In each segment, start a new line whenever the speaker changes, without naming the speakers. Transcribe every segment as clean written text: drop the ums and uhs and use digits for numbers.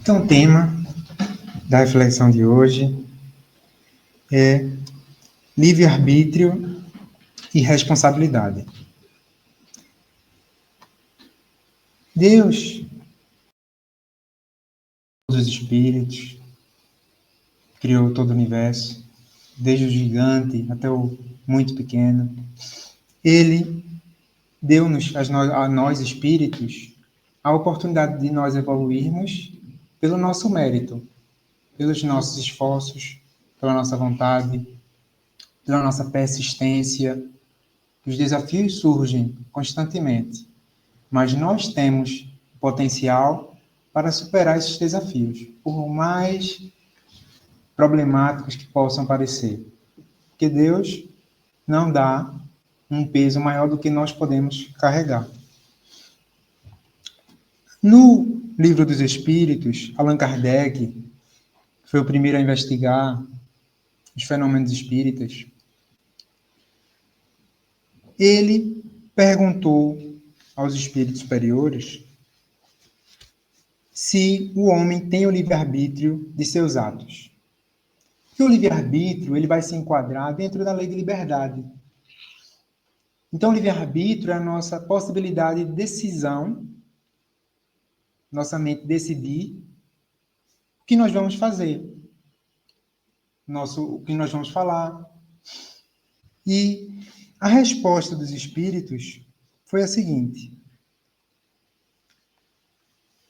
Então, o tema da reflexão de hoje é livre-arbítrio e responsabilidade. Deus, todos os espíritos, criou todo o universo, desde o gigante até o muito pequeno. Ele deu-nos, a nós espíritos, a oportunidade de nós evoluirmos pelo nosso mérito, pelos nossos esforços, pela nossa vontade, pela nossa persistência. Os desafios surgem constantemente, mas nós temos potencial para superar esses desafios, por mais problemáticos que possam parecer. Porque Deus não dá um peso maior do que nós podemos carregar. No Livro dos Espíritos, Allan Kardec, que foi o primeiro a investigar os fenômenos espíritas, ele perguntou aos espíritos superiores se o homem tem o livre-arbítrio de seus atos. Porque o livre-arbítrio ele vai se enquadrar dentro da lei de liberdade. Então, o livre-arbítrio é a nossa possibilidade de decisão, nossa mente decidir o que nós vamos fazer, o que nós vamos falar. E a resposta dos espíritos foi a seguinte: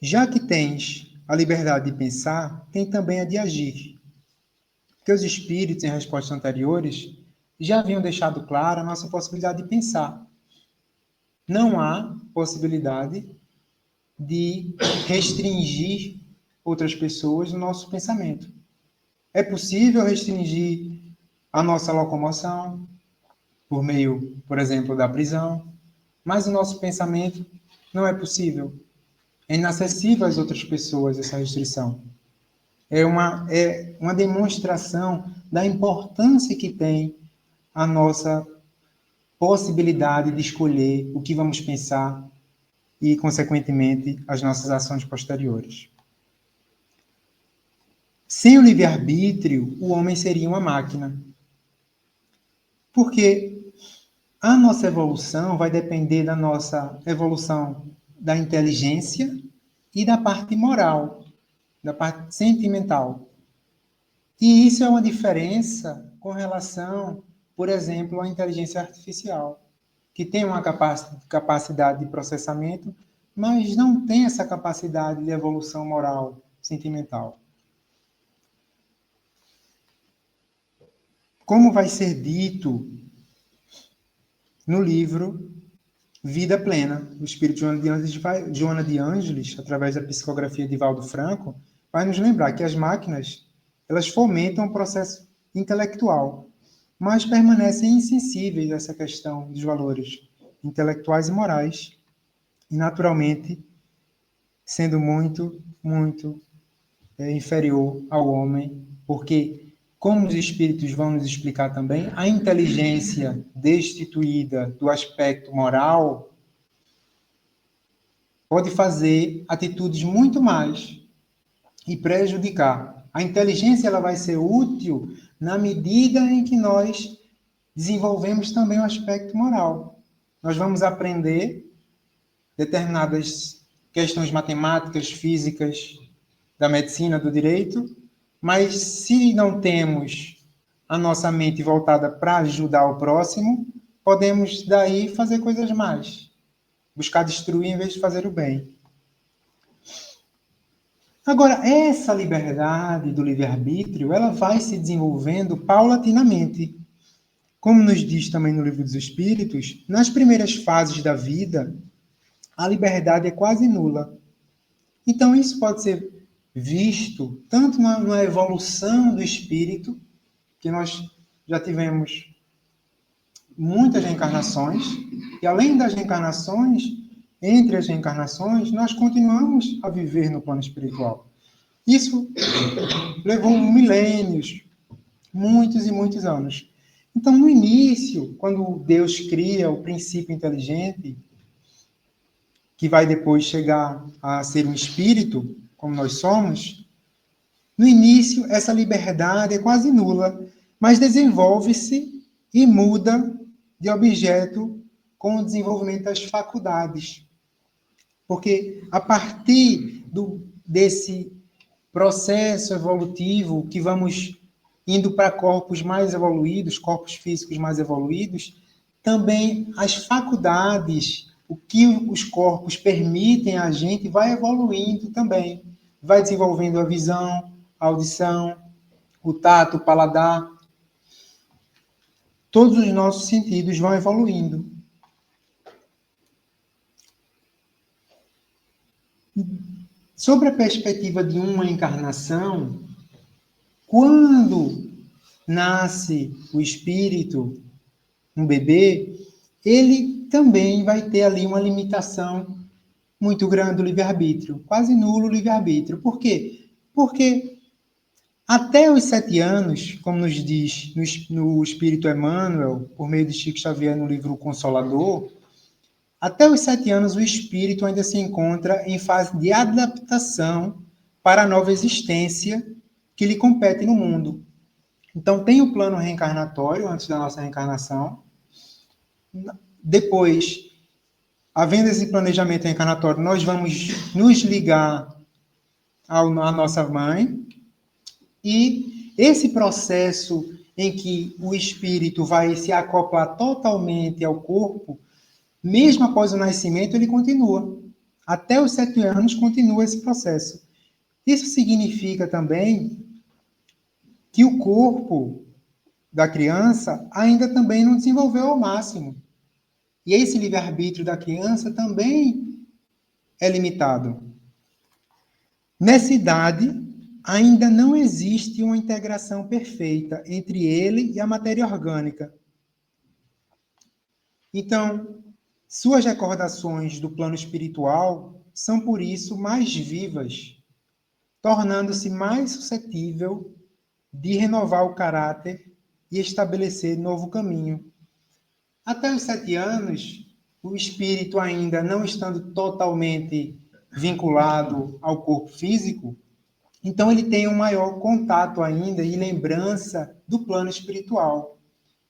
já que tens a liberdade de pensar, tem também a de agir. Porque os espíritos, em respostas anteriores, já haviam deixado clara a nossa possibilidade de pensar. Não há possibilidade de restringir outras pessoas no nosso pensamento. É possível restringir a nossa locomoção por meio, por exemplo, da prisão, mas o nosso pensamento não é possível. É inacessível às outras pessoas essa restrição. É uma demonstração da importância que tem a nossa possibilidade de escolher o que vamos pensar e, consequentemente, as nossas ações posteriores. Sem o livre-arbítrio, o homem seria uma máquina. Porque a nossa evolução vai depender da nossa evolução da inteligência e da parte moral, da parte sentimental. E isso é uma diferença com relação, por exemplo, à inteligência artificial, que tem uma capacidade de processamento, mas não tem essa capacidade de evolução moral, sentimental. Como vai ser dito no livro Vida Plena, o espírito Joana de Ângeles, através da psicografia de Valdo Franco, vai nos lembrar que as máquinas, elas fomentam o processo intelectual, mas permanecem insensíveis a essa questão dos valores intelectuais e morais, e naturalmente sendo muito, muito inferior ao homem, porque, como os espíritos vão nos explicar também, a inteligência destituída do aspecto moral pode fazer atitudes muito mais e prejudicar. A inteligência ela vai ser útil na medida em que nós desenvolvemos também o aspecto moral. Nós vamos aprender determinadas questões matemáticas, físicas, da medicina, do direito, mas se não temos a nossa mente voltada para ajudar o próximo, podemos daí fazer coisas más, buscar destruir em vez de fazer o bem. Agora, essa liberdade do livre-arbítrio, ela vai se desenvolvendo paulatinamente. Como nos diz também no Livro dos Espíritos, nas primeiras fases da vida, a liberdade é quase nula. Então, isso pode ser visto tanto na evolução do espírito, que nós já tivemos muitas reencarnações, e além das reencarnações, entre as reencarnações, nós continuamos a viver no plano espiritual. Isso levou milênios, muitos e muitos anos. Então, no início, quando Deus cria o princípio inteligente, que vai depois chegar a ser um espírito, como nós somos, no início essa liberdade é quase nula, mas desenvolve-se e muda de objeto com o desenvolvimento das faculdades. Porque a partir desse processo evolutivo que vamos indo para corpos mais evoluídos, corpos físicos mais evoluídos, também as faculdades, o que os corpos permitem a gente, vai evoluindo também. Vai desenvolvendo a visão, a audição, o tato, o paladar. Todos os nossos sentidos vão evoluindo. Sobre a perspectiva de uma encarnação, quando nasce o espírito, um bebê, ele também vai ter ali uma limitação muito grande do livre-arbítrio, quase nulo o livre-arbítrio. Por quê? Porque até os 7 anos, como nos diz no Espírito Emmanuel, por meio de Chico Xavier no livro O Consolador, até os 7 anos o espírito ainda se encontra em fase de adaptação para a nova existência que lhe compete no mundo. Então, tem o plano reencarnatório antes da nossa reencarnação. Depois, havendo esse planejamento reencarnatório, nós vamos nos ligar à nossa mãe. E esse processo em que o espírito vai se acoplar totalmente ao corpo, mesmo após o nascimento, ele continua. Até os 7 anos continua esse processo. Isso significa também que o corpo da criança ainda também não desenvolveu ao máximo. E esse livre-arbítrio da criança também é limitado. Nessa idade, ainda não existe uma integração perfeita entre ele e a matéria orgânica. Então, suas recordações do plano espiritual são, por isso, mais vivas, tornando-se mais suscetível de renovar o caráter e estabelecer novo caminho. Até os 7 anos, o espírito ainda não estando totalmente vinculado ao corpo físico, então ele tem um maior contato ainda e lembrança do plano espiritual.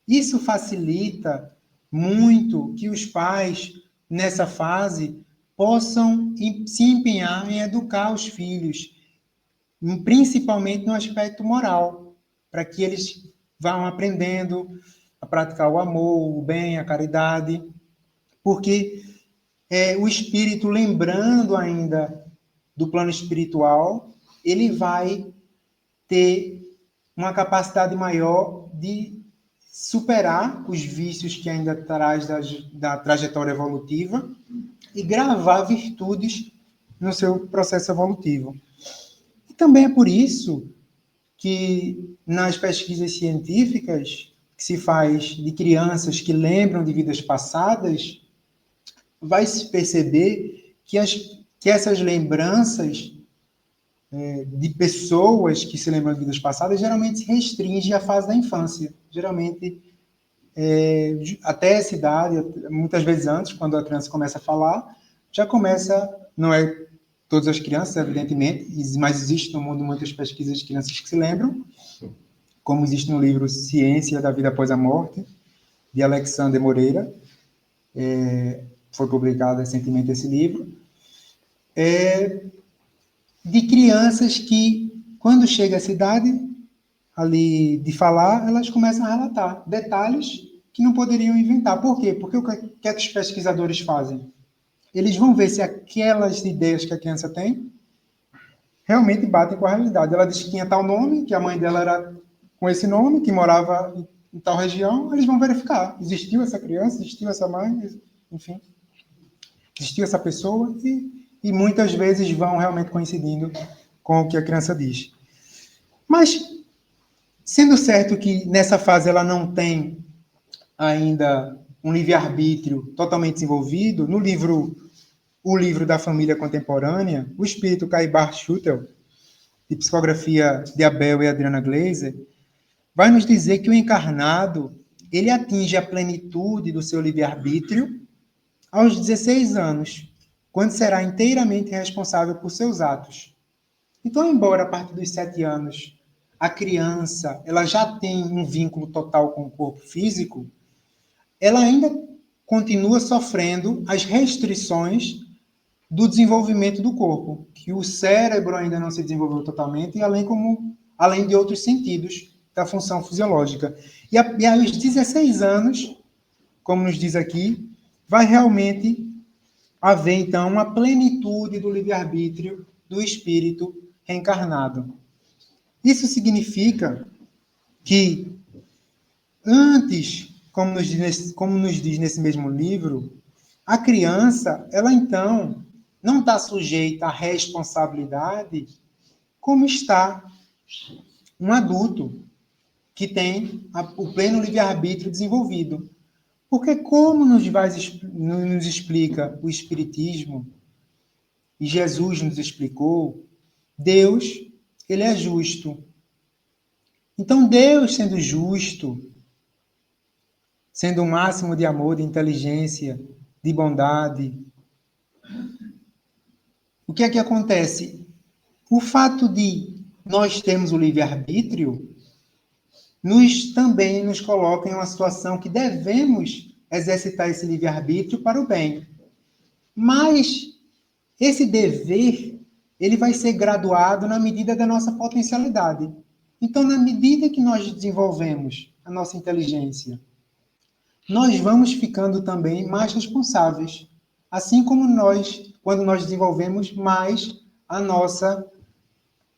Isso facilita muito que os pais, nessa fase, possam se empenhar em educar os filhos, principalmente no aspecto moral, para que eles vão aprendendo a praticar o amor, o bem, a caridade, porque o espírito, lembrando ainda do plano espiritual, ele vai ter uma capacidade maior de superar os vícios que ainda traz da trajetória evolutiva e gravar virtudes no seu processo evolutivo. E também é por isso que nas pesquisas científicas que se faz de crianças que lembram de vidas passadas, vai se perceber que essas lembranças de pessoas que se lembram de vidas passadas geralmente se restringe à fase da infância. Geralmente, até essa idade, muitas vezes antes, quando a criança começa a falar, já começa, não é todas as crianças, evidentemente, mas existe no mundo muitas pesquisas de crianças que se lembram, como existe no livro Ciência da Vida Após a Morte, de Alexander Moreira, foi publicado recentemente esse livro, de crianças que, quando chega essa idade ali de falar, elas começam a relatar detalhes que não poderiam inventar. Por quê? Porque o que é que os pesquisadores fazem? Eles vão ver se aquelas ideias que a criança tem realmente batem com a realidade. Ela disse que tinha tal nome, que a mãe dela era com esse nome, que morava em tal região, eles vão verificar. Existiu essa criança, existiu essa mãe, enfim. Existiu essa pessoa e muitas vezes vão realmente coincidindo com o que a criança diz. Mas, sendo certo que nessa fase ela não tem ainda um livre-arbítrio totalmente desenvolvido, no livro O Livro da Família Contemporânea, o espírito Caibar Schutel, de psicografia de Abel e Adriana Gleiser, vai nos dizer que o encarnado ele atinge a plenitude do seu livre-arbítrio aos 16 anos, quando será inteiramente responsável por seus atos. Então, embora a partir dos 7 anos a criança ela já tem um vínculo total com o corpo físico, ela ainda continua sofrendo as restrições do desenvolvimento do corpo, que o cérebro ainda não se desenvolveu totalmente, e além de outros sentidos da função fisiológica. E aos 16 anos, como nos diz aqui, vai realmente haver, então, uma plenitude do livre-arbítrio do espírito reencarnado. Isso significa que antes, como nos diz nesse mesmo livro, a criança, ela então não está sujeita à responsabilidade como está um adulto que tem o pleno livre-arbítrio desenvolvido. Porque como nos explica o Espiritismo, e Jesus nos explicou, Deus, ele é justo. Então, Deus sendo justo, sendo o máximo de amor, de inteligência, de bondade, o que é que acontece? O fato de nós termos o livre-arbítrio também nos coloca em uma situação que devemos exercitar esse livre-arbítrio para o bem. Mas esse dever, ele vai ser graduado na medida da nossa potencialidade. Então, na medida que nós desenvolvemos a nossa inteligência, nós vamos ficando também mais responsáveis. Assim como quando nós desenvolvemos mais a nossa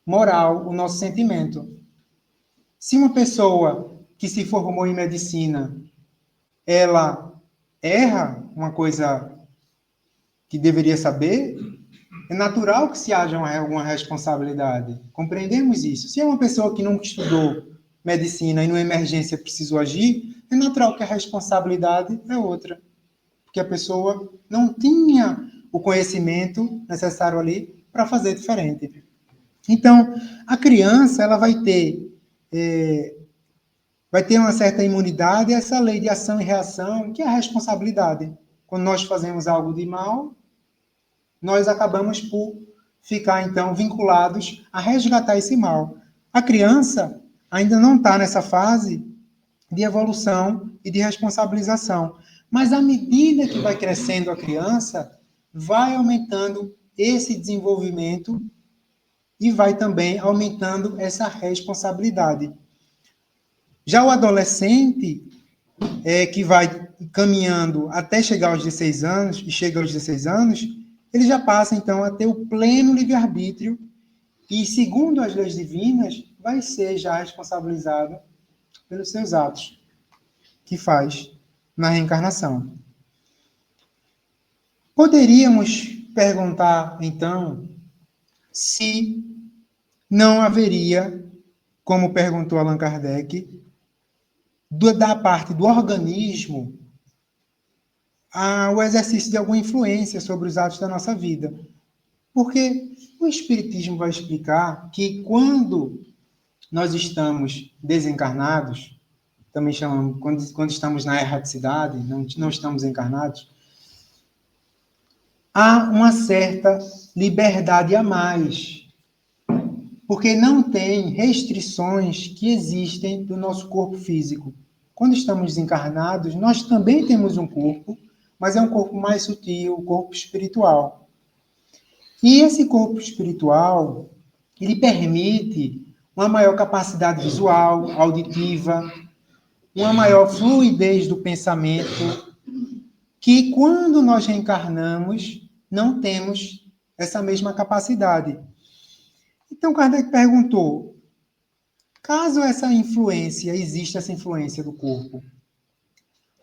moral, o nosso sentimento. Se uma pessoa que se formou em medicina, ela erra uma coisa que deveria saber, é natural que se haja alguma responsabilidade. Compreendemos isso. Se é uma pessoa que nunca estudou medicina e numa emergência precisou agir, é natural que a responsabilidade é outra. Porque a pessoa não tinha o conhecimento necessário ali para fazer diferente. Então, a criança ela vai ter uma certa imunidade a essa lei de ação e reação, que é a responsabilidade. Quando nós fazemos algo de mal, nós acabamos por ficar, então, vinculados a resgatar esse mal. A criança ainda não está nessa fase de evolução e de responsabilização. Mas à medida que vai crescendo a criança, vai aumentando esse desenvolvimento e vai também aumentando essa responsabilidade. Já o adolescente, que vai caminhando até chegar aos 16 anos, e chega aos 16 anos, ele já passa, então, a ter o pleno livre-arbítrio e, segundo as leis divinas, vai ser já responsabilizado pelos seus atos que faz na reencarnação. Poderíamos perguntar, então, se não haveria, como perguntou Allan Kardec, da parte do organismo, o exercício de alguma influência sobre os atos da nossa vida. Porque o Espiritismo vai explicar que quando nós estamos desencarnados, também chamamos, quando estamos na erraticidade, não estamos encarnados, há uma certa liberdade a mais, porque não tem restrições que existem do nosso corpo físico. Quando estamos desencarnados, nós também temos um corpo, mas é um corpo mais sutil, o corpo espiritual. E esse corpo espiritual, ele permite uma maior capacidade visual, auditiva, uma maior fluidez do pensamento, que quando nós reencarnamos, não temos essa mesma capacidade. Então, Kardec perguntou, caso exista essa influência do corpo,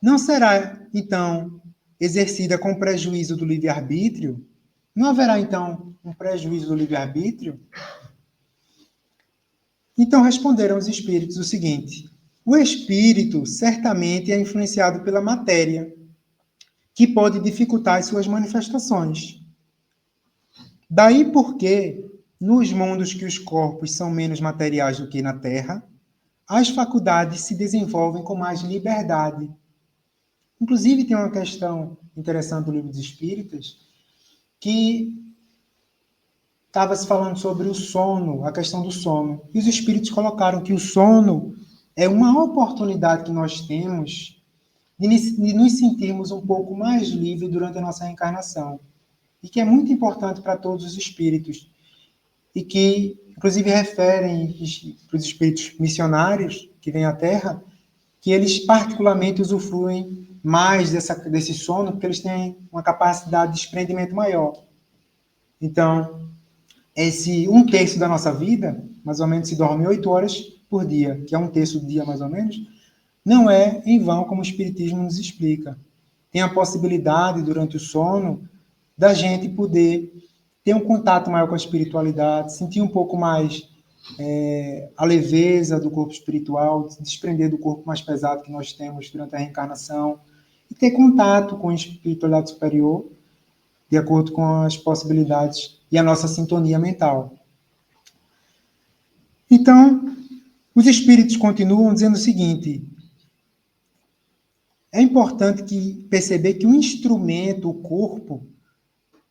não será, então, exercida com prejuízo do livre-arbítrio? Não haverá, então, um prejuízo do livre-arbítrio? Então, responderam os espíritos o seguinte, o espírito certamente é influenciado pela matéria, que pode dificultar as suas manifestações. Daí porque, nos mundos que os corpos são menos materiais do que na Terra, as faculdades se desenvolvem com mais liberdade. Inclusive, tem uma questão interessante do Livro dos Espíritos, que estava se falando sobre o sono, a questão do sono. E os espíritos colocaram que o sono é uma oportunidade que nós temos de nos sentirmos um pouco mais livres durante a nossa reencarnação. E que é muito importante para todos os espíritos. E que, inclusive, referem para os espíritos missionários que vêm à Terra, que eles particularmente usufruem mais desse sono, porque eles têm uma capacidade de desprendimento maior. Então, esse 1/3 da nossa vida, mais ou menos, se dorme 8 horas por dia, que é 1/3 do dia, mais ou menos, não é em vão, como o Espiritismo nos explica. Tem a possibilidade, durante o sono, da gente poder ter um contato maior com a espiritualidade, sentir um pouco mais a leveza do corpo espiritual, se desprender do corpo mais pesado que nós temos durante a reencarnação, e ter contato com a espiritualidade superior, de acordo com as possibilidades e a nossa sintonia mental. Então, os espíritos continuam dizendo o seguinte: é importante perceber que o instrumento, o corpo,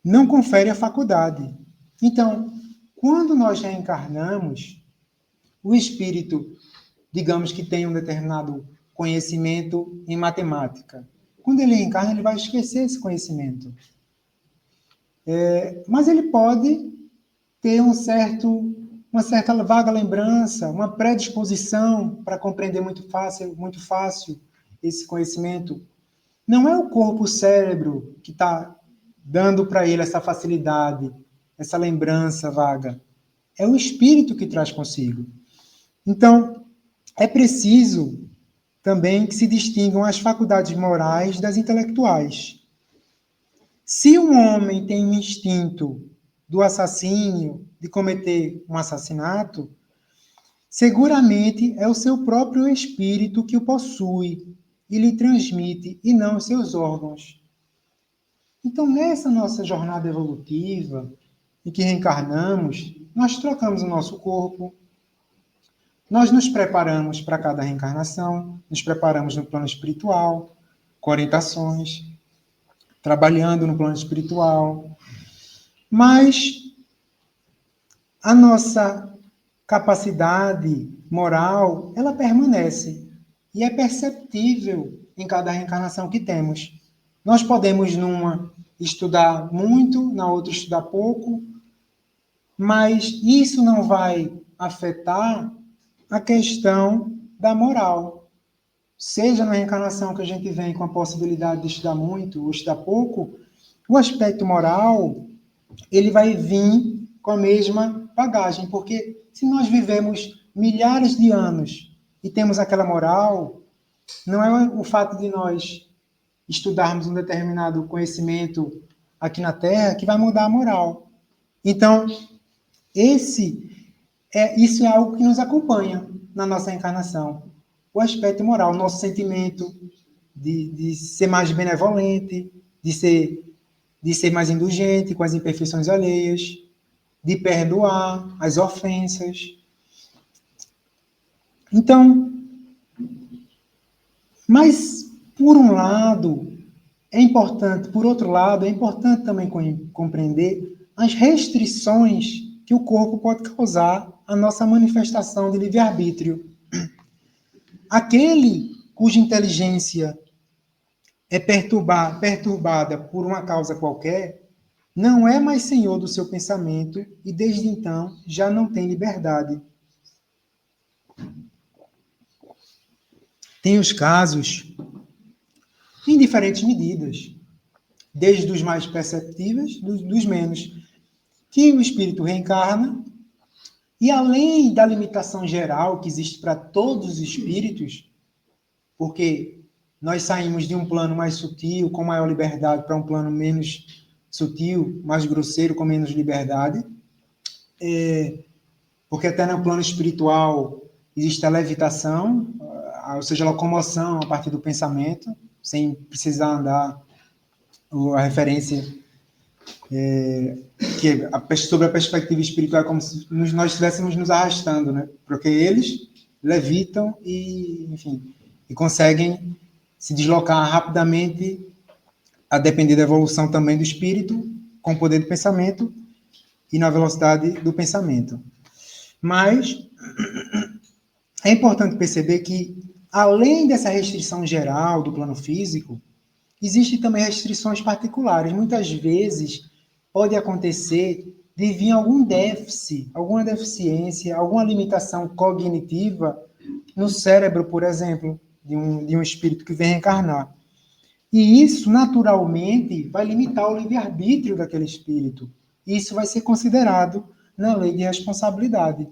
não confere a faculdade. Então, quando nós reencarnamos, o espírito, digamos que tem um determinado conhecimento em matemática. Quando ele reencarna, ele vai esquecer esse conhecimento. Mas ele pode ter uma certa vaga lembrança, uma predisposição para compreender muito fácil esse conhecimento. Não é o corpo, o cérebro, que está dando para ele essa facilidade, essa lembrança vaga. É o espírito que traz consigo. Então, é preciso também que se distingam as faculdades morais das intelectuais. Se um homem tem um instinto do assassínio, de cometer um assassinato, seguramente é o seu próprio espírito que o possui e lhe transmite, e não os seus órgãos. Então, nessa nossa jornada evolutiva, em que reencarnamos, nós trocamos o nosso corpo, nós nos preparamos para cada reencarnação, nos preparamos no plano espiritual, com orientações, trabalhando no plano espiritual, mas a nossa capacidade moral, ela permanece e é perceptível em cada reencarnação que temos. Nós podemos, numa, estudar muito, na outra estudar pouco, mas isso não vai afetar a questão da moral. Seja na reencarnação que a gente vem com a possibilidade de estudar muito ou estudar pouco, o aspecto moral, ele vai vir com a mesma bagagem, porque se nós vivemos milhares de anos e temos aquela moral, não é o fato de nós estudarmos um determinado conhecimento aqui na Terra que vai mudar a moral. Então, isso é algo que nos acompanha na nossa encarnação. O aspecto moral, o nosso sentimento de ser mais benevolente, de ser mais indulgente com as imperfeições alheias, de perdoar as ofensas. Então, mas, por outro lado, é importante também compreender as restrições que o corpo pode causar à nossa manifestação de livre-arbítrio. Aquele cuja inteligência é perturbada por uma causa qualquer, não é mais senhor do seu pensamento e, desde então, já não tem liberdade. Tem os casos em diferentes medidas, desde os mais perceptíveis, dos menos, que o espírito reencarna e, além da limitação geral que existe para todos os espíritos, porque nós saímos de um plano mais sutil, com maior liberdade, para um plano menos sutil, mais grosseiro, com menos liberdade, porque até no plano espiritual existe a levitação, ou seja, a locomoção a partir do pensamento, sem precisar andar, a referência sobre a perspectiva espiritual é como se nós estivéssemos nos arrastando, né? Porque eles levitam e conseguem se deslocar rapidamente, a depender da evolução também do espírito, com o poder do pensamento, e na velocidade do pensamento. Mas é importante perceber que, além dessa restrição geral do plano físico, existem também restrições particulares. Muitas vezes pode acontecer de vir algum déficit, alguma deficiência, alguma limitação cognitiva no cérebro, por exemplo, de um espírito que vem reencarnar. E isso, naturalmente, vai limitar o livre-arbítrio daquele espírito. Isso vai ser considerado na lei de responsabilidade.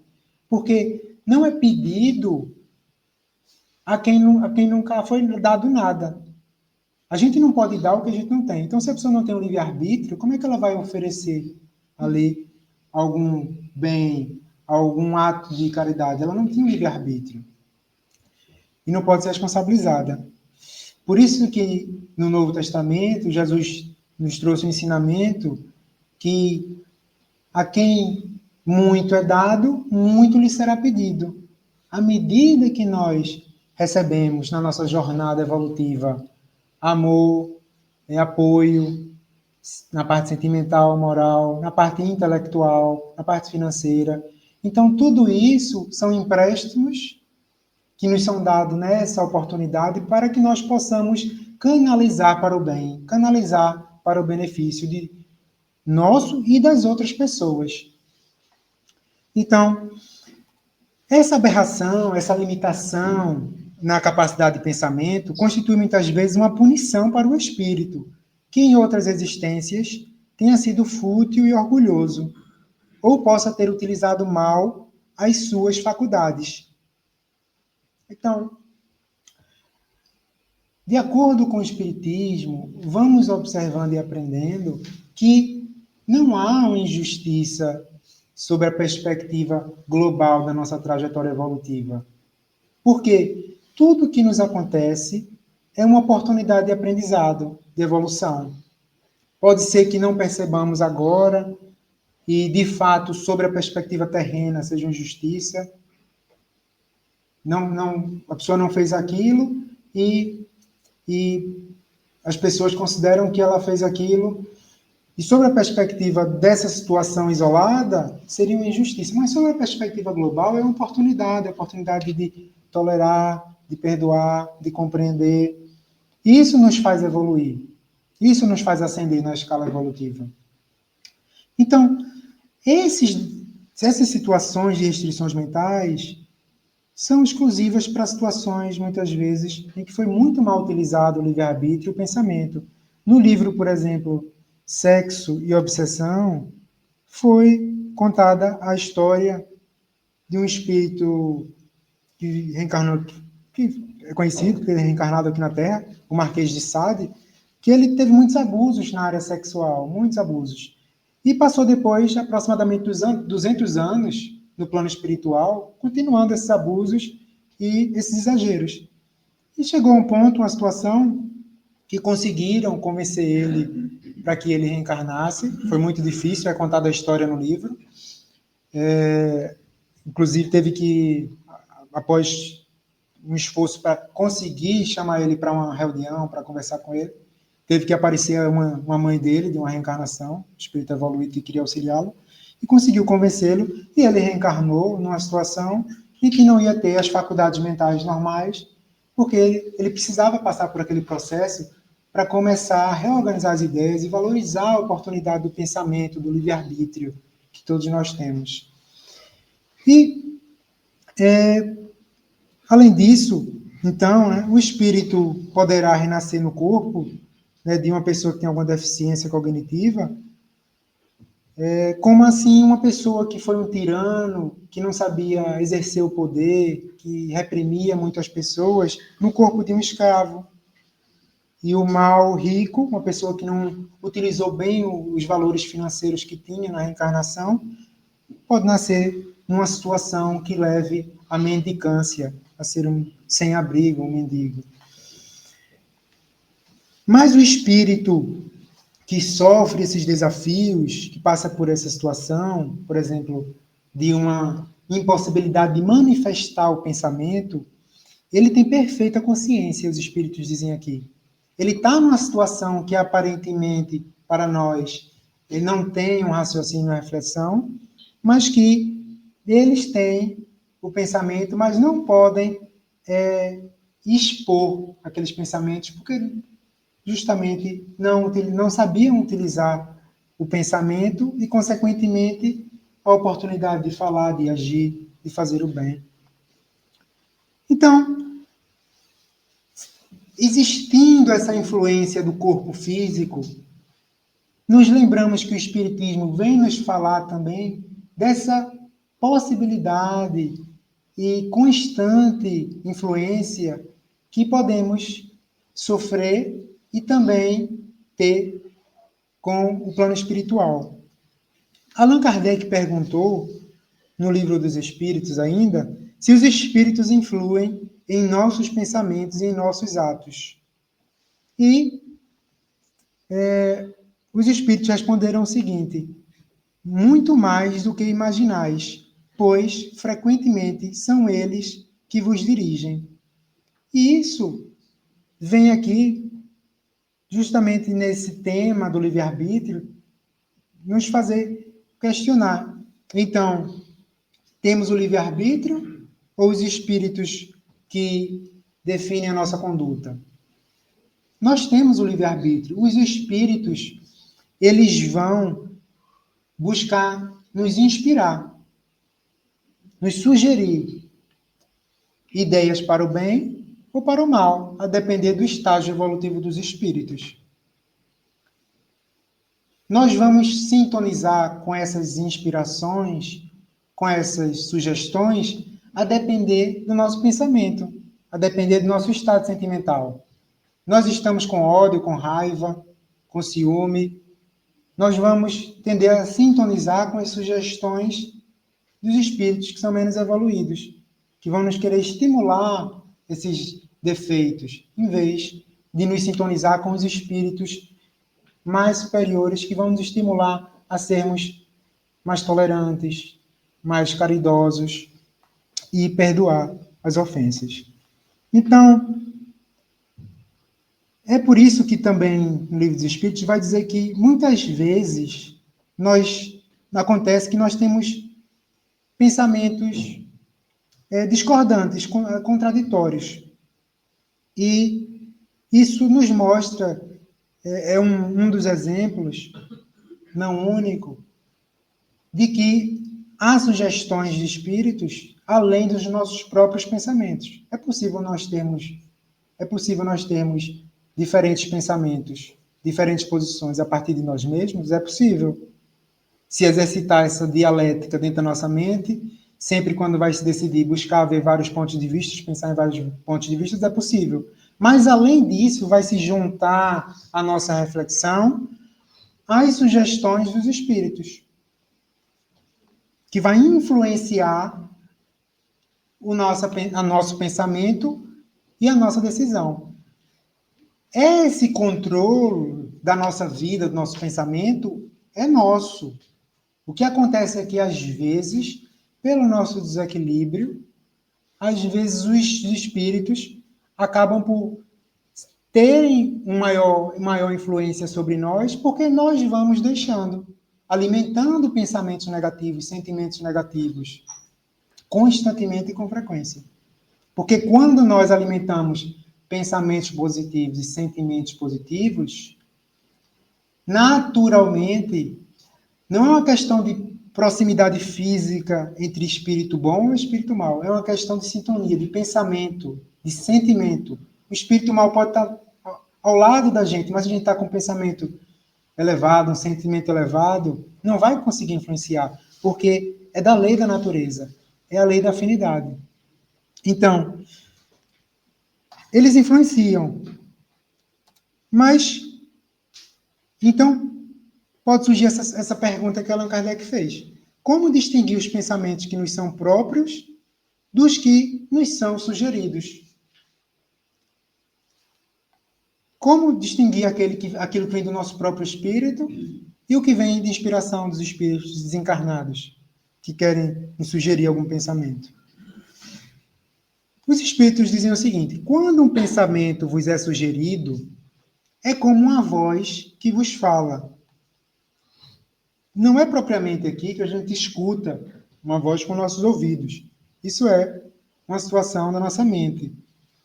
Porque não é pedido a quem nunca foi dado nada. A gente não pode dar o que a gente não tem. Então, se a pessoa não tem um livre-arbítrio, como é que ela vai oferecer ali algum bem, algum ato de caridade? Ela não tem um livre-arbítrio. E não pode ser responsabilizada. Por isso que no Novo Testamento, Jesus nos trouxe um ensinamento que a quem muito é dado, muito lhe será pedido. À medida que nós recebemos na nossa jornada evolutiva amor, apoio, na parte sentimental, moral, na parte intelectual, na parte financeira. Então, tudo isso são empréstimos que nos são dados nessa oportunidade para que nós possamos canalizar para o bem, canalizar para o benefício de nosso e das outras pessoas. Então, essa aberração, essa limitação na capacidade de pensamento constitui muitas vezes uma punição para o espírito, que em outras existências tenha sido fútil e orgulhoso, ou possa ter utilizado mal as suas faculdades. Então, de acordo com o Espiritismo, vamos observando e aprendendo que não há uma injustiça sobre a perspectiva global da nossa trajetória evolutiva. Porque tudo que nos acontece é uma oportunidade de aprendizado, de evolução. Pode ser que não percebamos agora e, de fato, sobre a perspectiva terrena, seja injustiça. A pessoa não fez aquilo e as pessoas consideram que ela fez aquilo. E sobre a perspectiva dessa situação isolada, seria uma injustiça. Mas sobre a perspectiva global, é uma oportunidade de tolerar, de perdoar, de compreender. Isso nos faz evoluir. Isso nos faz ascender na escala evolutiva. Então, essas situações de restrições mentais são exclusivas para situações, muitas vezes, em que foi muito mal utilizado o livre-arbítrio e o pensamento. No livro, por exemplo, Sexo e Obsessão, foi contada a história de um espírito que reencarnou, que é conhecido, que é reencarnado aqui na Terra, o Marquês de Sade, que ele teve muitos abusos na área sexual, muitos abusos. E passou depois, aproximadamente 200 anos, no plano espiritual, continuando esses abusos e esses exageros. E chegou a um ponto, uma situação, que conseguiram convencer ele para que ele reencarnasse. Foi muito difícil, é contada a história no livro. Inclusive, teve que, após um esforço para conseguir chamar ele para uma reunião, para conversar com ele, teve que aparecer uma mãe dele, de uma reencarnação, espírito evoluído que queria auxiliá-lo, e conseguiu convencê-lo, e ele reencarnou numa situação em que não ia ter as faculdades mentais normais, porque ele precisava passar por aquele processo para começar a reorganizar as ideias e valorizar a oportunidade do pensamento, do livre-arbítrio que todos nós temos. E, além disso, então, né, o espírito poderá renascer no corpo, né, de uma pessoa que tem alguma deficiência cognitiva, como assim uma pessoa que foi um tirano, que não sabia exercer o poder, que reprimia muitas pessoas, no corpo de um escravo. E o mal rico, uma pessoa que não utilizou bem os valores financeiros que tinha na reencarnação, pode nascer numa situação que leve à mendicância, a ser um sem-abrigo, um mendigo. Mas o espírito que sofre esses desafios, que passa por essa situação, por exemplo, de uma impossibilidade de manifestar o pensamento, ele tem perfeita consciência, os espíritos dizem aqui. Ele está numa situação que aparentemente, para nós, ele não tem um raciocínio, uma reflexão, mas que eles têm o pensamento, mas não podem expor aqueles pensamentos, porque justamente não sabiam utilizar o pensamento e, consequentemente, a oportunidade de falar, de agir, de fazer o bem. Então, existindo essa influência do corpo físico, nos lembramos que o Espiritismo vem nos falar também dessa possibilidade e constante influência que podemos sofrer e também ter com o plano espiritual. Allan Kardec perguntou, no Livro dos Espíritos ainda, se os espíritos influem em nossos pensamentos e em nossos atos. E os espíritos responderam o seguinte: muito mais do que imaginais, pois frequentemente são eles que vos dirigem. E isso vem aqui, justamente nesse tema do livre-arbítrio, nos fazer questionar. Então, temos o livre-arbítrio ou os espíritos que definem a nossa conduta? Nós temos o livre-arbítrio. Os espíritos, eles vão buscar nos inspirar, nos sugerir ideias para o bem ou para o mal, a depender do estágio evolutivo dos espíritos. Nós vamos sintonizar com essas inspirações, com essas sugestões, a depender do nosso pensamento, a depender do nosso estado sentimental. Nós estamos com ódio, com raiva, com ciúme. Nós vamos tender a sintonizar com as sugestões dos espíritos que são menos evoluídos, que vão nos querer estimular esses defeitos, em vez de nos sintonizar com os espíritos mais superiores que vão nos estimular a sermos mais tolerantes, mais caridosos e perdoar as ofensas. Então, é por isso que também no Livro dos Espíritos vai dizer que muitas vezes acontece que nós temos pensamentos discordantes, contraditórios. E isso nos mostra, um dos exemplos, não único, de que há sugestões de espíritos além dos nossos próprios pensamentos. É possível nós termos diferentes pensamentos, diferentes posições a partir de nós mesmos? É possível. Se exercitar essa dialética dentro da nossa mente, sempre quando vai se decidir buscar ver vários pontos de vista, pensar em vários pontos de vista, é possível. Mas, além disso, vai se juntar a nossa reflexão às sugestões dos espíritos, que vai influenciar o nosso pensamento e a nossa decisão. Esse controle da nossa vida, do nosso pensamento, é nosso. O que acontece é que, às vezes, pelo nosso desequilíbrio, às vezes os espíritos acabam por terem maior influência sobre nós, porque nós vamos deixando, alimentando pensamentos negativos, sentimentos negativos, constantemente e com frequência. Porque quando nós alimentamos pensamentos positivos e sentimentos positivos, naturalmente, não é uma questão de proximidade física entre espírito bom e espírito mau. É uma questão de sintonia, de pensamento, de sentimento. O espírito mau pode estar ao lado da gente, mas a gente está com um pensamento elevado, um sentimento elevado, não vai conseguir influenciar, porque é da lei da natureza, é a lei da afinidade. Então, eles influenciam. Mas, então, pode surgir essa pergunta que Allan Kardec fez. Como distinguir os pensamentos que nos são próprios dos que nos são sugeridos? Como distinguir aquilo que vem do nosso próprio espírito e o que vem de inspiração dos espíritos desencarnados que querem nos sugerir algum pensamento? Os espíritos dizem o seguinte: quando um pensamento vos é sugerido, é como uma voz que vos fala. não é propriamente aqui que a gente escuta uma voz com nossos ouvidos. Isso é uma situação da nossa mente.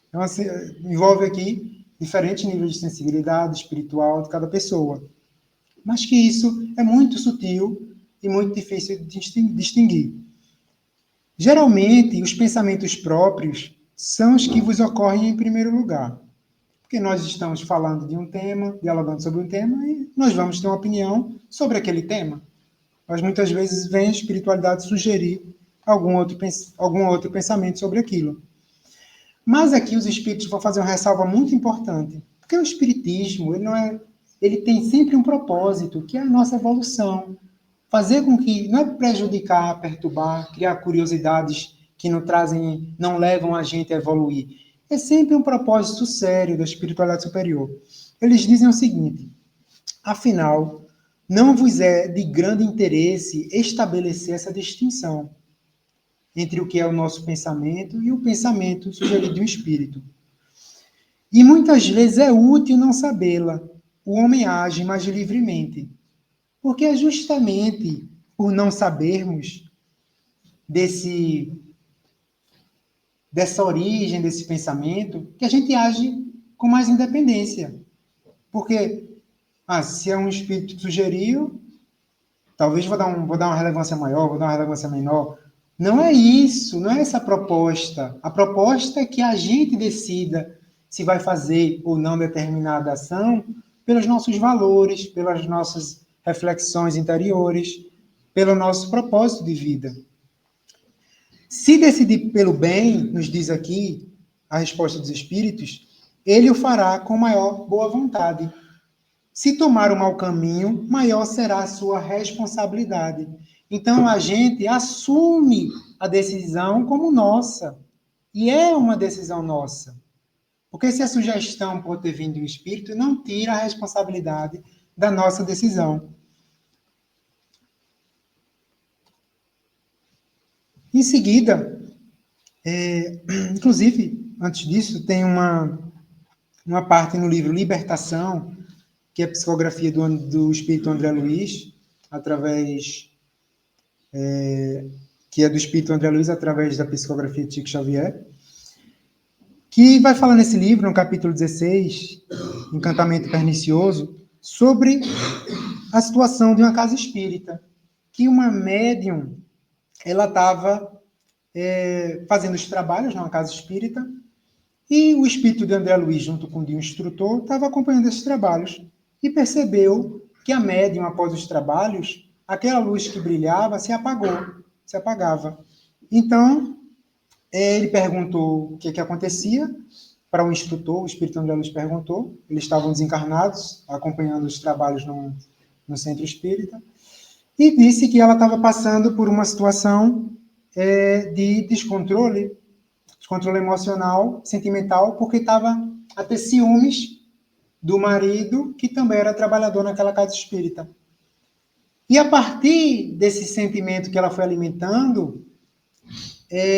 Então, assim, envolve aqui diferentes níveis de sensibilidade espiritual de cada pessoa. Mas que isso é muito sutil e muito difícil de distinguir. Geralmente, os pensamentos próprios são os que vos ocorrem em primeiro lugar. Porque nós estamos falando de um tema, dialogando sobre um tema, e nós vamos ter uma opinião sobre aquele tema. Mas muitas vezes vem a espiritualidade sugerir algum outro pensamento sobre aquilo. Mas aqui os espíritos vão fazer uma ressalva muito importante, porque o espiritismo, ele tem sempre um propósito, que é a nossa evolução. Fazer com que, não é prejudicar, perturbar, criar curiosidades que não levam a gente a evoluir. É sempre um propósito sério da espiritualidade superior. Eles dizem o seguinte: afinal, não vos é de grande interesse estabelecer essa distinção entre o que é o nosso pensamento e o pensamento sugerido de um espírito. E muitas vezes é útil não sabê-la. O homem age mais livremente. Porque é justamente por não sabermos dessa origem, desse pensamento, que a gente age com mais independência. Porque, se é um espírito que sugeriu, talvez vou dar uma relevância maior, vou dar uma relevância menor. Não é isso, não é essa a proposta. A proposta é que a gente decida se vai fazer ou não determinada ação pelos nossos valores, pelas nossas reflexões interiores, pelo nosso propósito de vida. Se decidir pelo bem, nos diz aqui a resposta dos espíritos, ele o fará com maior boa vontade. Se tomar o mau caminho, maior será a sua responsabilidade. Então, a gente assume a decisão como nossa. E é uma decisão nossa. Porque se a sugestão pode ter vindo do espírito, não tira a responsabilidade da nossa decisão. Em seguida, inclusive, antes disso, tem uma parte no livro Libertação, que é a psicografia do espírito André Luiz, que é do espírito André Luiz através da psicografia de Chico Xavier, que vai falar nesse livro, no capítulo 16, Encantamento Pernicioso, sobre a situação de uma casa espírita, que uma médium, ela estava fazendo os trabalhos numa casa espírita, e o espírito de André Luiz, junto com o instrutor, estava acompanhando esses trabalhos, e percebeu que a médium, após os trabalhos, aquela luz que brilhava se apagava. Então, ele perguntou o que acontecia para o instrutor, o espírito André Luiz perguntou, eles estavam desencarnados, acompanhando os trabalhos no centro espírita, e disse que ela estava passando por uma situação de descontrole emocional, sentimental, porque estava a ter ciúmes do marido, que também era trabalhador naquela casa espírita. E a partir desse sentimento que ela foi alimentando,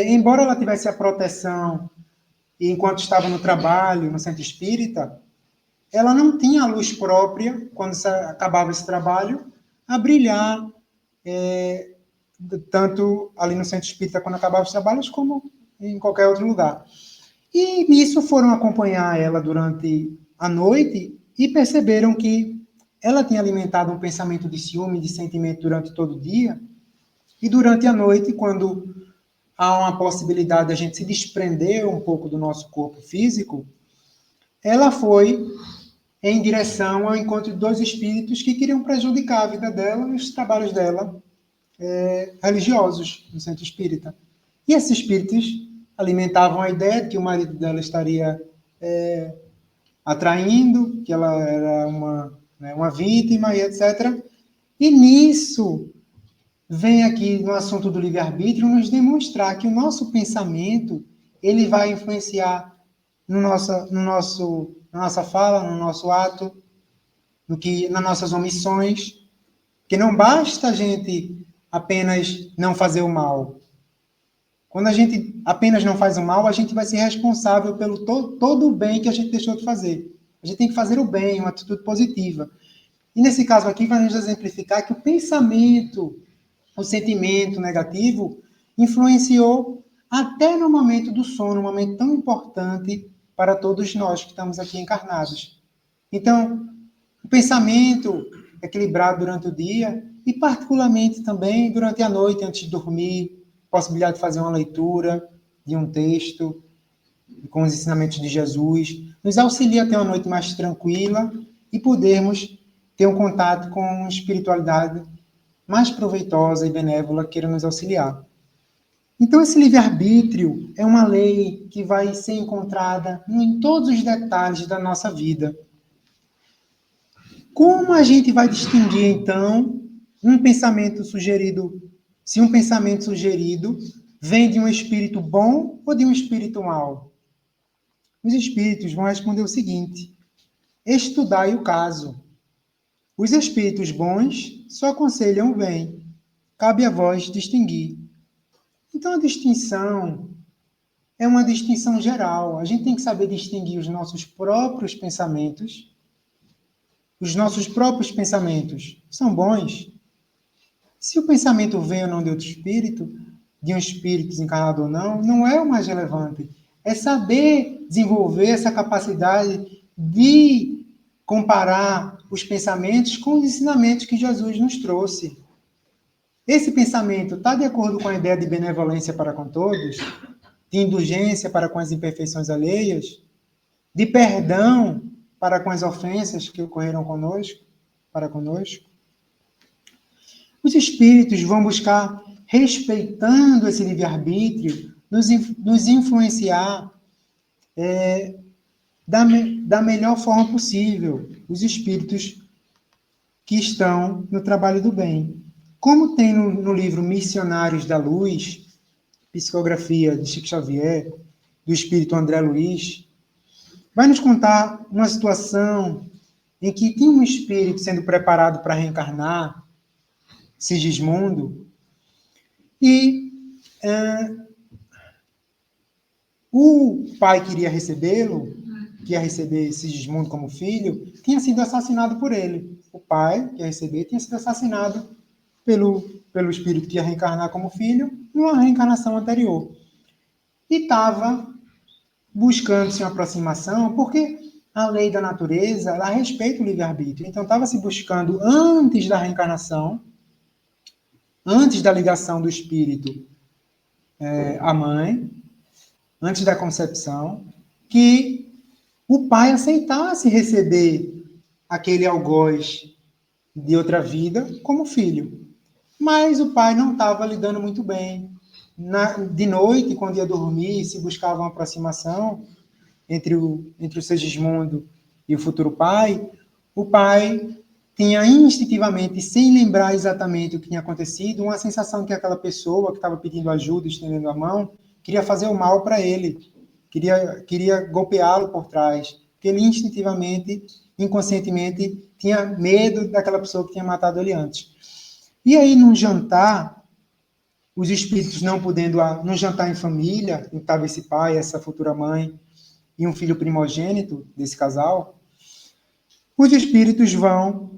embora ela tivesse a proteção, e enquanto estava no trabalho, no centro espírita, ela não tinha a luz própria, quando acabava esse trabalho, a brilhar, tanto ali no centro espírita, quando acabava os trabalhos, como em qualquer outro lugar. E nisso foram acompanhar ela durante a noite e perceberam que ela tinha alimentado um pensamento de ciúme, de sentimento durante todo o dia, e durante a noite, quando há uma possibilidade de a gente se desprender um pouco do nosso corpo físico, ela foi em direção ao encontro de dois espíritos que queriam prejudicar a vida dela e os trabalhos dela religiosos no centro espírita. E esses espíritos alimentavam a ideia de que o marido dela estaria atraindo, que ela era uma vítima, e etc. E nisso vem aqui no assunto do livre-arbítrio nos demonstrar que o nosso pensamento ele vai influenciar na nossa fala, no nosso ato, nas nossas omissões, que não basta a gente apenas não fazer o mal. Quando a gente apenas não faz o mal, a gente vai ser responsável pelo todo o bem que a gente deixou de fazer. A gente tem que fazer o bem, uma atitude positiva. E nesse caso aqui vai nos exemplificar que o pensamento, o sentimento negativo, influenciou até no momento do sono, um momento tão importante para todos nós que estamos aqui encarnados. Então, o pensamento equilibrado durante o dia e particularmente também durante a noite, antes de dormir, possibilidade de fazer uma leitura de um texto com os ensinamentos de Jesus, nos auxilia a ter uma noite mais tranquila e podermos ter um contato com espiritualidade mais proveitosa e benévola que queira nos auxiliar. Então, esse livre-arbítrio é uma lei que vai ser encontrada em todos os detalhes da nossa vida. Como a gente vai distinguir, então, um pensamento sugerido, se um pensamento sugerido vem de um espírito bom ou de um espírito mau? Os espíritos vão responder o seguinte: estudai o caso. Os espíritos bons só aconselham o bem. Cabe a vós distinguir. Então, a distinção é uma distinção geral. A gente tem que saber distinguir os nossos próprios pensamentos. Os nossos próprios pensamentos são bons? Se o pensamento vem ou não de outro espírito, de um espírito desencarnado ou não, não é o mais relevante. É saber desenvolver essa capacidade de comparar os pensamentos com os ensinamentos que Jesus nos trouxe. Esse pensamento está de acordo com a ideia de benevolência para com todos, de indulgência para com as imperfeições alheias, de perdão para com as ofensas que ocorreram para conosco? Os espíritos vão buscar, respeitando esse livre-arbítrio, nos influenciar da melhor forma possível, os espíritos que estão no trabalho do bem. Como tem no livro Missionários da Luz, psicografia de Chico Xavier, do espírito André Luiz, vai nos contar uma situação em que tinha um espírito sendo preparado para reencarnar, Sigismundo, e o pai queria recebê-lo, que ia receber Sigismundo como filho, tinha sido assassinado por ele. O pai que ia receber tinha sido assassinado pelo espírito que ia reencarnar como filho, numa reencarnação anterior. E estava buscando-se uma aproximação, porque a lei da natureza, ela respeita o livre-arbítrio. Então, estava se buscando, antes da reencarnação, antes da ligação do espírito à mãe, antes da concepção, que o pai aceitasse receber aquele algoz de outra vida como filho. Mas o pai não estava lidando muito bem. De noite, quando ia dormir, se buscava uma aproximação entre o Sigismundo e o futuro pai, o pai tinha instintivamente, sem lembrar exatamente o que tinha acontecido, uma sensação que aquela pessoa que estava pedindo ajuda, estendendo a mão, queria fazer o mal para ele, queria golpeá-lo por trás, porque ele instintivamente, inconscientemente, tinha medo daquela pessoa que tinha matado ele antes. E aí, num jantar, os espíritos não podendo, num jantar em família, estava esse pai, essa futura mãe, e um filho primogênito desse casal, os espíritos vão,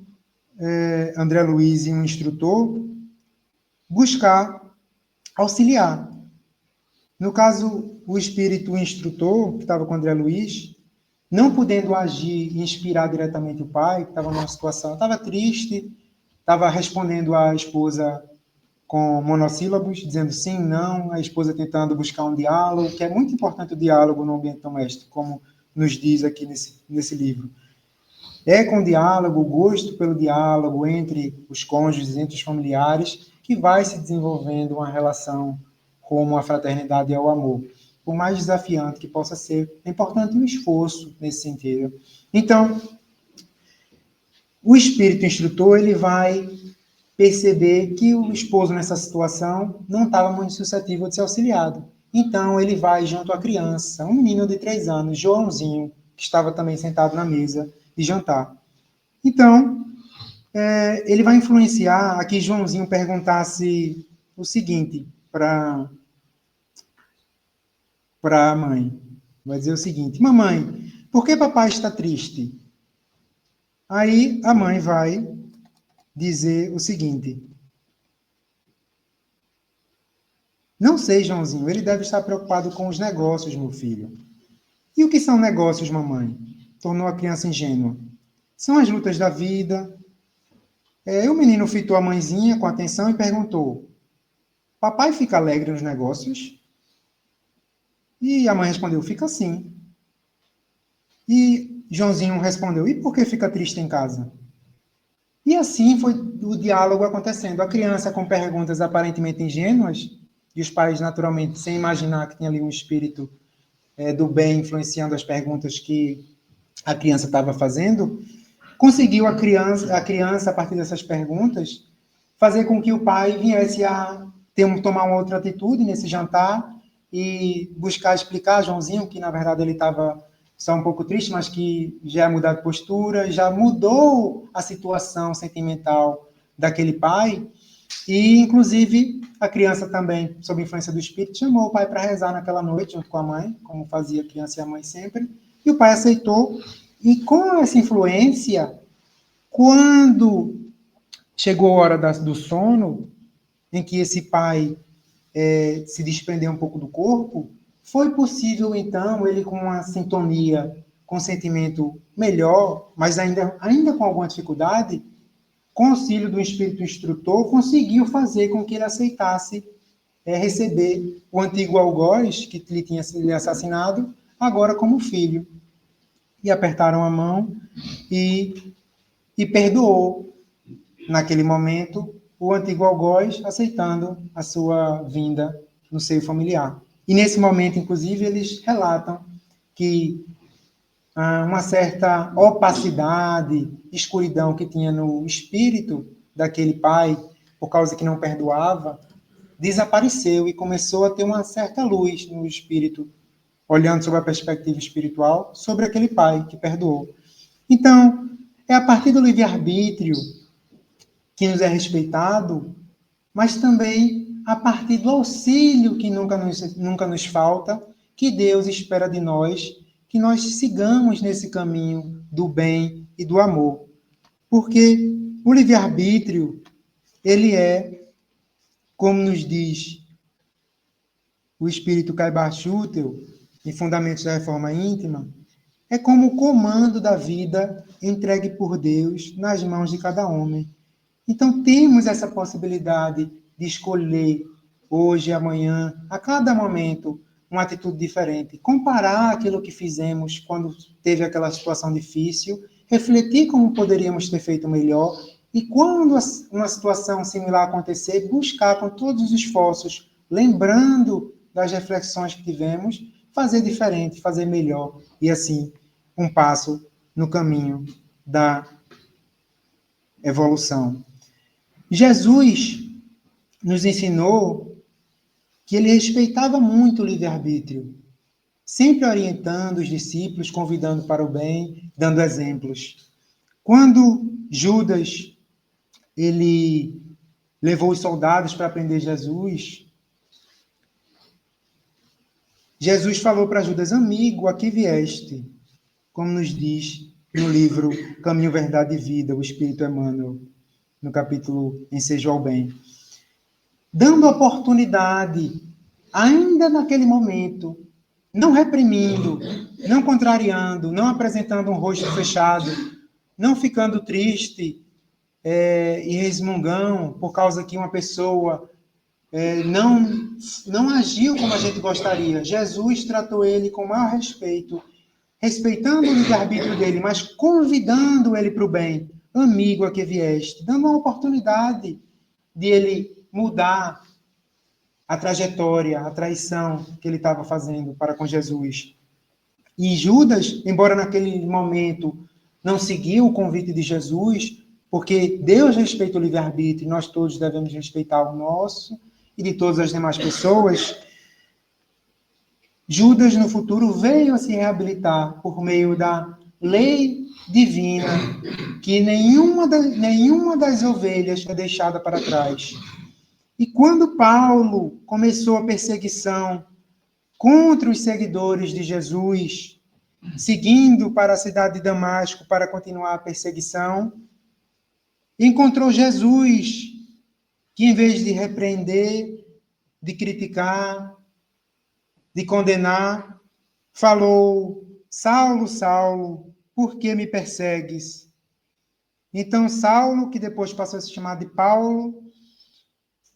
André Luiz e um instrutor, buscar auxiliar. No caso, o espírito instrutor, que estava com André Luiz, não podendo agir e inspirar diretamente o pai, que estava numa situação, estava triste, estava respondendo à esposa com monossílabos, dizendo sim, não, a esposa tentando buscar um diálogo, que é muito importante o diálogo no ambiente doméstico, como nos diz aqui nesse livro. É com o diálogo, o gosto pelo diálogo entre os cônjuges, entre os familiares, que vai se desenvolvendo uma relação como a fraternidade e o amor. Por mais desafiante que possa ser, é importante um esforço nesse sentido. Então, o espírito instrutor, ele vai perceber que o esposo nessa situação não estava muito suscetível de ser auxiliado. Então, ele vai junto à criança, um menino de 3 anos, Joãozinho, que estava também sentado na mesa de jantar. Então, ele vai influenciar a que Joãozinho perguntasse o seguinte para a mãe. Vai dizer o seguinte: mamãe, por que papai está triste? Aí a mãe vai dizer o seguinte: não sei, Joãozinho, ele deve estar preocupado com os negócios, meu filho. E o que são negócios, mamãe? Tornou a criança ingênua. São as lutas da vida. O menino fitou a mãezinha com atenção e perguntou: papai fica alegre nos negócios? E a mãe respondeu: fica sim. E Joãozinho respondeu: e por que fica triste em casa? E assim foi o diálogo acontecendo. A criança com perguntas aparentemente ingênuas, e os pais, naturalmente, sem imaginar que tinha ali um espírito do bem influenciando as perguntas que a criança estava fazendo, conseguiu a criança, a partir dessas perguntas, fazer com que o pai viesse a tomar uma outra atitude nesse jantar e buscar explicar a Joãozinho que, na verdade, ele estava só um pouco triste, mas que já ia mudar de postura, já mudou a situação sentimental daquele pai. E, inclusive, a criança também, sob influência do espírito, chamou o pai para rezar naquela noite, junto com a mãe, como fazia a criança e a mãe sempre. E o pai aceitou. E com essa influência, quando chegou a hora do sono, em que esse pai se desprendeu um pouco do corpo, foi possível, então, ele com uma sintonia, com um sentimento melhor, mas ainda com alguma dificuldade, com auxílio do espírito instrutor, conseguiu fazer com que ele aceitasse receber o antigo algoz, que lhe tinha lhe assassinado, agora como filho. E apertaram a mão e perdoou, naquele momento, o antigo algoz, aceitando a sua vinda no seio familiar. E nesse momento, inclusive, eles relatam que uma certa opacidade, escuridão que tinha no espírito daquele pai, por causa que não perdoava, desapareceu e começou a ter uma certa luz no espírito, olhando sobre a perspectiva espiritual, sobre aquele pai que perdoou. Então, é a partir do livre-arbítrio que nos é respeitado, mas também a partir do auxílio que nunca nos falta, que Deus espera de nós, que nós sigamos nesse caminho do bem e do amor. Porque o livre-arbítrio, ele é, como nos diz o espírito Caibar Schutel, em Fundamentos da Reforma Íntima, é como o comando da vida entregue por Deus nas mãos de cada homem. Então, temos essa possibilidade de escolher hoje, amanhã, a cada momento, uma atitude diferente. Comparar aquilo que fizemos quando teve aquela situação difícil, refletir como poderíamos ter feito melhor e, quando uma situação similar acontecer, buscar com todos os esforços, lembrando das reflexões que tivemos, fazer diferente, fazer melhor. E, assim, um passo no caminho da evolução. Jesus nos ensinou que ele respeitava muito o livre-arbítrio, sempre orientando os discípulos, convidando para o bem, dando exemplos. Quando Judas ele levou os soldados para prender Jesus, Jesus falou para Judas: amigo, a que vieste? Como nos diz no livro Caminho, Verdade e Vida, o Espírito Emmanuel, no capítulo Ensejo ao Bem. Dando oportunidade, ainda naquele momento, não reprimindo, não contrariando, não apresentando um rosto fechado, não ficando triste e resmungão por causa que uma pessoa não agiu como a gente gostaria. Jesus tratou ele com o maior respeito, respeitando o livre-arbítrio dele, mas convidando ele para o bem. Amigo, a que vieste? Dando uma oportunidade de ele mudar a trajetória, a traição que ele estava fazendo para com Jesus. E Judas, embora naquele momento não seguiu o convite de Jesus, porque Deus respeita o livre-arbítrio e nós todos devemos respeitar o nosso e de todas as demais pessoas, Judas, no futuro, veio a se reabilitar por meio da lei divina, que nenhuma das ovelhas é deixada para trás. E quando Paulo começou a perseguição contra os seguidores de Jesus, seguindo para a cidade de Damasco para continuar a perseguição, encontrou Jesus, que em vez de repreender, de criticar, de condenar, falou: Saulo, Saulo, por que me persegues? Então, Saulo, que depois passou a se chamar de Paulo,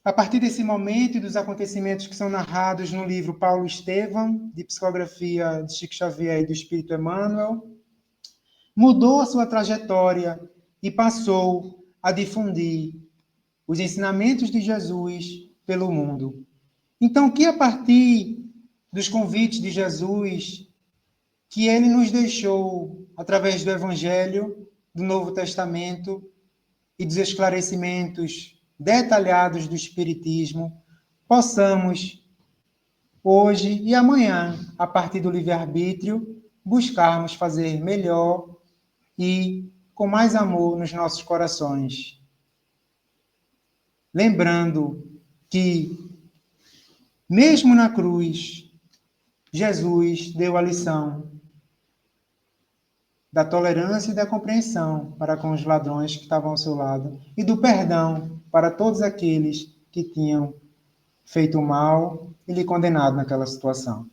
a partir desse momento e dos acontecimentos que são narrados no livro Paulo Estevão, de psicografia de Chico Xavier e do Espírito Emmanuel, mudou a sua trajetória e passou a difundir os ensinamentos de Jesus pelo mundo. Então, que a partir dos convites de Jesus, que ele nos deixou através do Evangelho, do Novo Testamento e dos esclarecimentos detalhados do Espiritismo, possamos, hoje e amanhã, a partir do livre-arbítrio, buscarmos fazer melhor e com mais amor nos nossos corações. Lembrando que, mesmo na cruz, Jesus deu a lição da tolerância e da compreensão para com os ladrões que estavam ao seu lado e do perdão para todos aqueles que tinham feito mal e lhe condenado naquela situação.